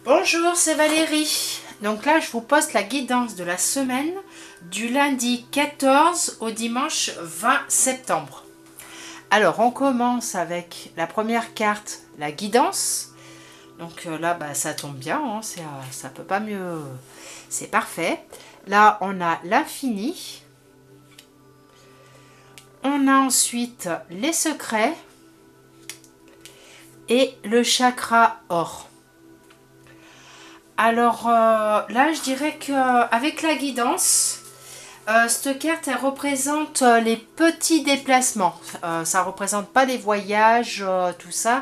Bonjour, c'est Valérie. Donc là, je vous poste la guidance de la semaine du lundi 14 au dimanche 20 septembre. Alors, on commence avec la première carte, la guidance. Donc là, ça tombe bien, hein, ça peut pas mieux, c'est parfait. Là, on a l'infini. On a ensuite les secrets et le chakra or. Alors là, je dirais qu'avec la guidance, cette carte, elle représente les petits déplacements. Ça ne représente pas des voyages, tout ça.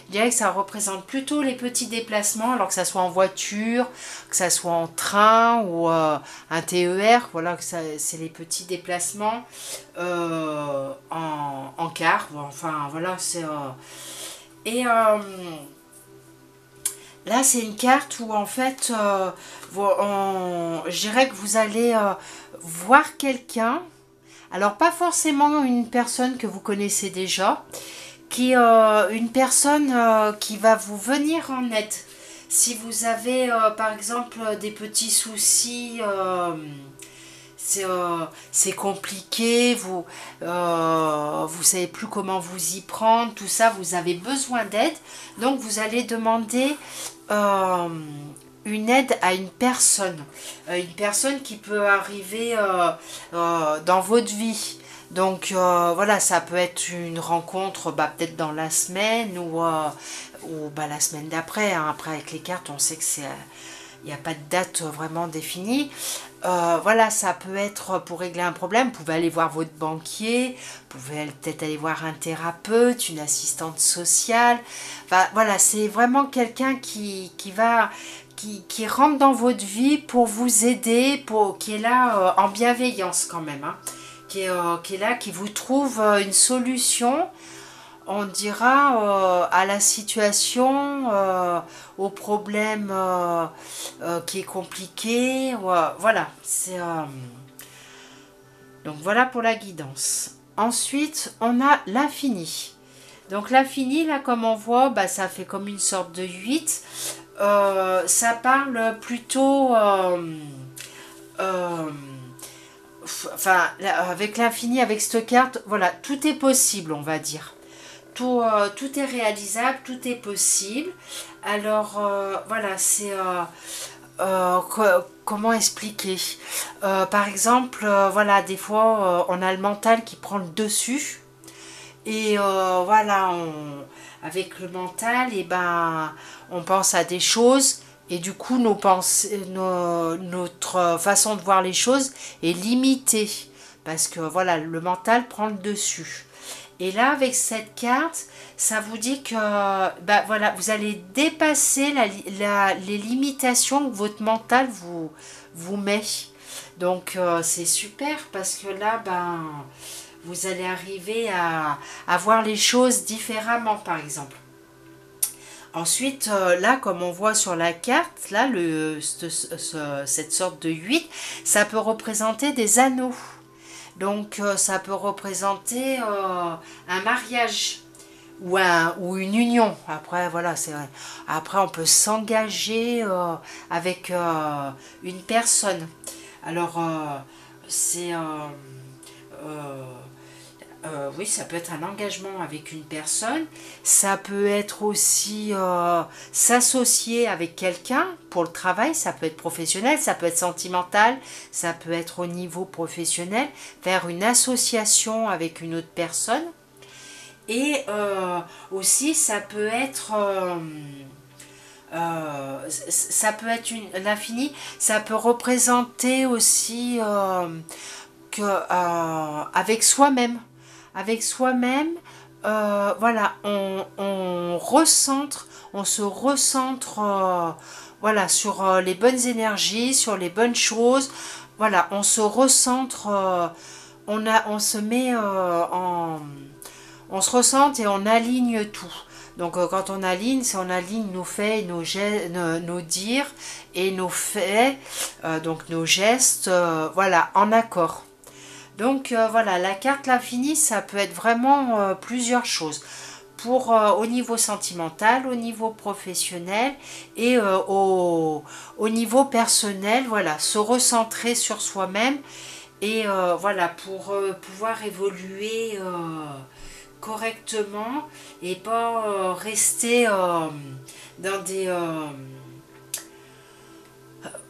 Je dirais que ça représente plutôt les petits déplacements, alors que ça soit en voiture, que ça soit en train ou un TER. Voilà, que c'est les petits déplacements en car. Enfin, voilà, c'est... et... Là, c'est une carte où en fait, je dirais que vous allez voir quelqu'un, alors pas forcément une personne que vous connaissez déjà, une personne qui va vous venir en aide. Si vous avez par exemple des petits soucis, c'est compliqué, vous savez plus comment vous y prendre, tout ça, vous avez besoin d'aide, donc vous allez demander une aide à une personne qui peut arriver dans votre vie. Donc voilà, ça peut être une rencontre peut-être dans la semaine ou la semaine d'après, hein. Après avec les cartes on sait que il n'y a pas de date vraiment définie. Voilà, ça peut être pour régler un problème. Vous pouvez aller voir votre banquier, vous pouvez peut-être aller voir un thérapeute, une assistante sociale. Enfin, voilà, c'est vraiment quelqu'un qui rentre dans votre vie pour vous aider, qui est là en bienveillance quand même, hein, qui est là, qui vous trouve une solution, on dira, à la situation, au problème qui est compliqué. Voilà, donc voilà pour la guidance. Ensuite, on a l'infini. Donc l'infini, là, comme on voit, ça fait comme une sorte de 8. Ça parle plutôt... enfin, avec l'infini, avec cette carte, voilà, tout est possible, on va dire. Tout est réalisable, tout est possible. Alors, voilà, c'est... comment expliquer, par exemple, voilà, des fois, on a le mental qui prend le dessus. Et voilà, avec le mental, on pense à des choses. Et du coup, notre façon de voir les choses est limitée. Parce que voilà, le mental prend le dessus. Et là, avec cette carte, ça vous dit que voilà, vous allez dépasser les limitations que votre mental vous met. Donc, c'est super parce que là, vous allez arriver à voir les choses différemment, par exemple. Ensuite, là, comme on voit sur la carte, là, cette sorte de 8, ça peut représenter des anneaux. Donc ça peut représenter un mariage ou une union. Après voilà, après on peut s'engager avec une personne. Alors oui, ça peut être un engagement avec une personne, ça peut être aussi s'associer avec quelqu'un pour le travail, ça peut être professionnel, ça peut être sentimental, ça peut être au niveau professionnel, faire une association avec une autre personne. Et aussi ça peut être l'infini, ça peut représenter aussi avec soi-même. Avec soi-même, voilà, on se recentre voilà, sur les bonnes énergies, sur les bonnes choses. Voilà, on se recentre, on se met on se recentre et on aligne tout. Donc quand on aligne, c'est on aligne nos faits, nos dires et nos faits, donc nos gestes, voilà, en accord. Donc voilà, la carte l'infini, ça peut être vraiment plusieurs choses. pour au niveau sentimental, au niveau professionnel et au niveau personnel, voilà, se recentrer sur soi-même et voilà, pour pouvoir évoluer correctement et pas rester dans des...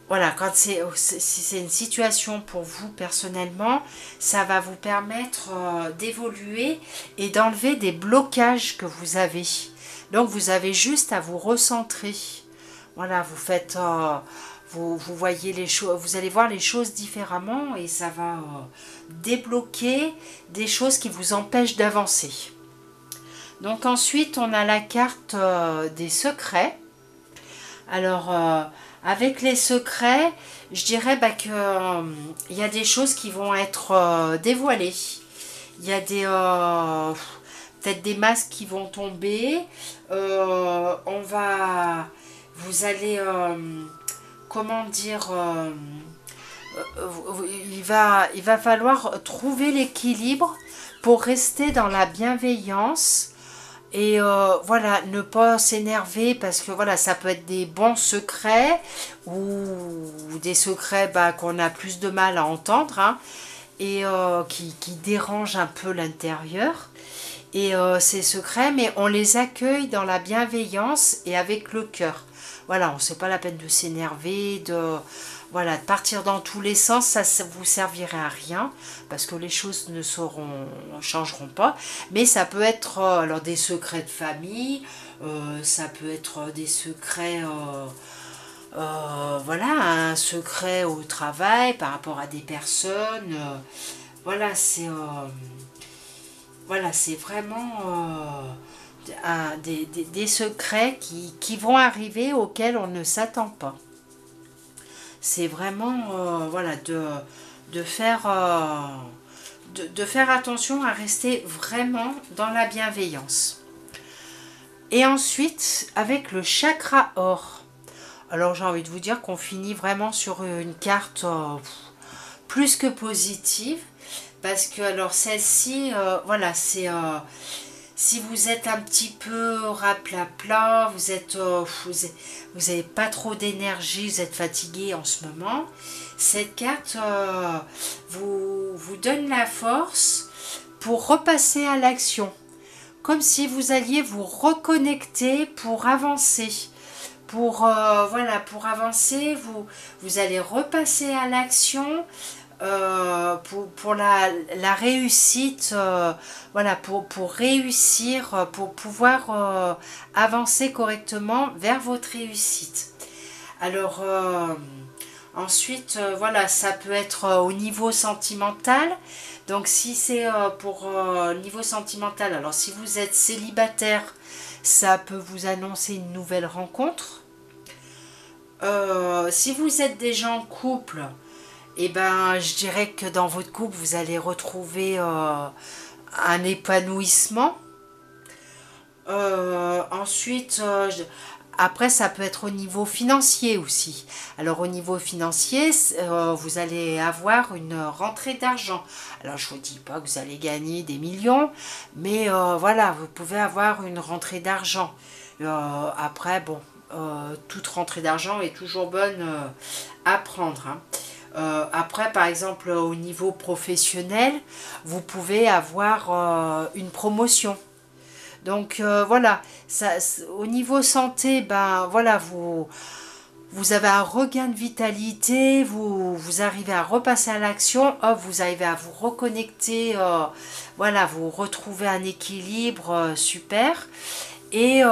voilà, quand si c'est une situation pour vous personnellement, ça va vous permettre d'évoluer et d'enlever des blocages que vous avez. Donc vous avez juste à vous recentrer. Voilà, vous faites, vous voyez les choses, vous allez voir les choses différemment et ça va débloquer des choses qui vous empêchent d'avancer. Donc ensuite, on a la carte des secrets. Alors, avec les secrets, je dirais que il y a des choses qui vont être dévoilées. Il y a des peut-être des masques qui vont tomber. Vous allez, comment dire, il va falloir trouver l'équilibre pour rester dans la bienveillance. Et voilà, ne pas s'énerver parce que voilà, ça peut être des bons secrets ou des secrets qu'on a plus de mal à entendre hein, et qui dérangent un peu l'intérieur. Et ces secrets, mais on les accueille dans la bienveillance et avec le cœur. Voilà, on ne sait pas la peine de s'énerver, voilà, de partir dans tous les sens, ça ne vous servirait à rien, parce que les choses ne changeront pas. Mais ça peut être alors des secrets de famille, ça peut être des secrets, voilà, un secret au travail par rapport à des personnes. Voilà, c'est vraiment des secrets qui vont arriver auxquels on ne s'attend pas. C'est vraiment voilà, de faire attention à rester vraiment dans la bienveillance. Et ensuite, avec le chakra or. Alors j'ai envie de vous dire qu'on finit vraiment sur une carte plus que positive. Parce que alors celle-ci, voilà, c'est... si vous êtes un petit peu raplapla, vous n'avez pas trop d'énergie, vous êtes fatigué en ce moment, cette carte vous donne la force pour repasser à l'action. Comme si vous alliez vous reconnecter pour avancer. Voilà, pour avancer, vous allez repasser à l'action. Pour la réussite, voilà, pour réussir, pour pouvoir avancer correctement vers votre réussite. Alors, ensuite, voilà, ça peut être au niveau sentimental. Donc, si c'est pour niveau sentimental, alors si vous êtes célibataire, ça peut vous annoncer une nouvelle rencontre. Si vous êtes déjà en couple, et je dirais que dans votre couple, vous allez retrouver un épanouissement. Ensuite, après, ça peut être au niveau financier aussi. Alors, au niveau financier, vous allez avoir une rentrée d'argent. Alors, je ne vous dis pas que vous allez gagner des millions, mais voilà, vous pouvez avoir une rentrée d'argent. Après, bon, toute rentrée d'argent est toujours bonne à prendre, hein. Après, par exemple, au niveau professionnel, vous pouvez avoir une promotion. Donc voilà, au niveau santé, voilà, vous avez un regain de vitalité, vous arrivez à repasser à l'action, vous arrivez à vous reconnecter, voilà, vous retrouvez un équilibre super. Et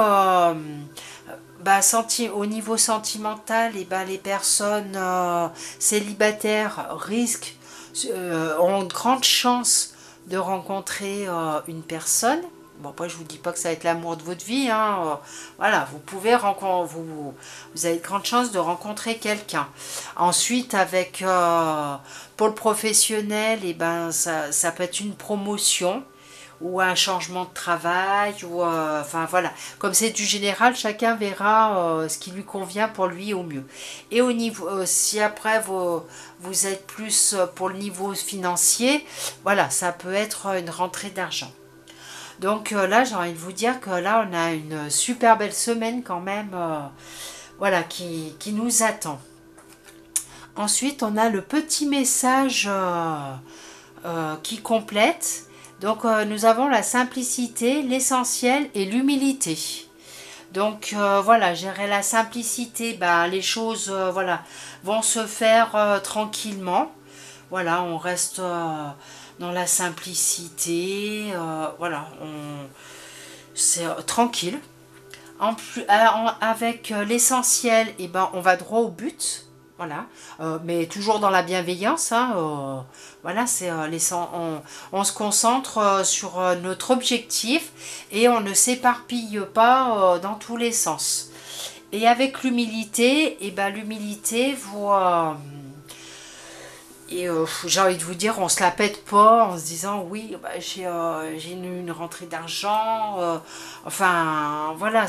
au niveau sentimental, les personnes célibataires ont de grandes chances de rencontrer une personne. Bon, après, je vous dis pas que ça va être l'amour de votre vie, hein. Voilà, vous avez de grandes chances de rencontrer quelqu'un. Ensuite, pour le professionnel, ça peut être une promotion ou un changement de travail, ou enfin voilà, comme c'est du général, chacun verra ce qui lui convient pour lui au mieux. Et au niveau, si après vous êtes plus pour le niveau financier, voilà, ça peut être une rentrée d'argent. Donc là, j'ai envie de vous dire que là, on a une super belle semaine quand même, voilà, qui nous attend. Ensuite, on a le petit message qui complète. Donc, nous avons la simplicité, l'essentiel et l'humilité. Donc, voilà, gérer la simplicité, ben, les choses voilà, vont se faire tranquillement. Voilà, on reste dans la simplicité. Voilà, c'est tranquille. Avec l'essentiel, et ben, on va droit au but. Voilà, mais toujours dans la bienveillance. Hein, voilà, on se concentre sur notre objectif et on ne s'éparpille pas dans tous les sens. Et avec l'humilité, et ben l'humilité, j'ai envie de vous dire, on se la pète pas en se disant oui, bah, j'ai une rentrée d'argent. Enfin, voilà,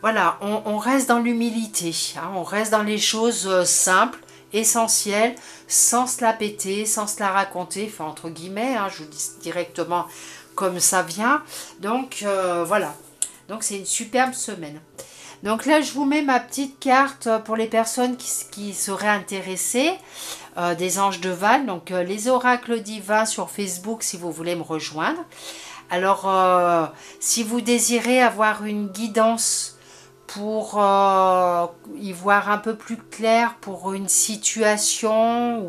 voilà, on reste dans l'humilité, hein, on reste dans les choses simples, essentielles, sans se la péter, sans se la raconter, enfin entre guillemets, hein, je vous dis directement comme ça vient. Donc voilà, donc c'est une superbe semaine. Donc là, je vous mets ma petite carte pour les personnes qui seraient intéressées, des anges de Val, donc les oracles divins sur Facebook si vous voulez me rejoindre. Alors, si vous désirez avoir une guidance pour y voir un peu plus clair pour une situation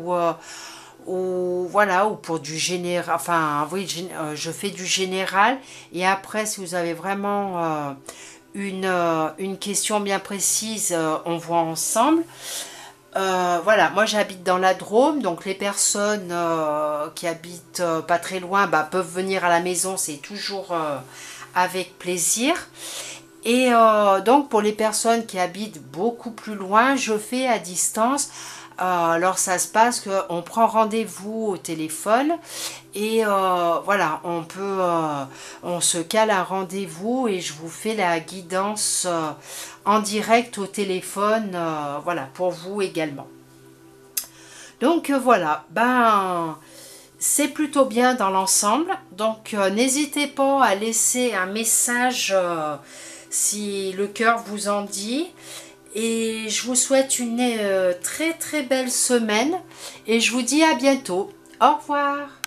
ou voilà, ou pour du général, enfin oui, je fais du général, et après si vous avez vraiment une question bien précise, on voit ensemble. Voilà, moi j'habite dans la Drôme, donc les personnes qui habitent pas très loin peuvent venir à la maison, c'est toujours avec plaisir. Et donc pour les personnes qui habitent beaucoup plus loin, je fais à distance. Alors ça se passe qu'on prend rendez-vous au téléphone et voilà, on se cale un rendez-vous et je vous fais la guidance en direct au téléphone, voilà, pour vous également. Donc voilà, c'est plutôt bien dans l'ensemble. Donc n'hésitez pas à laisser un message si le cœur vous en dit. Et je vous souhaite une très très belle semaine et je vous dis à bientôt. Au revoir.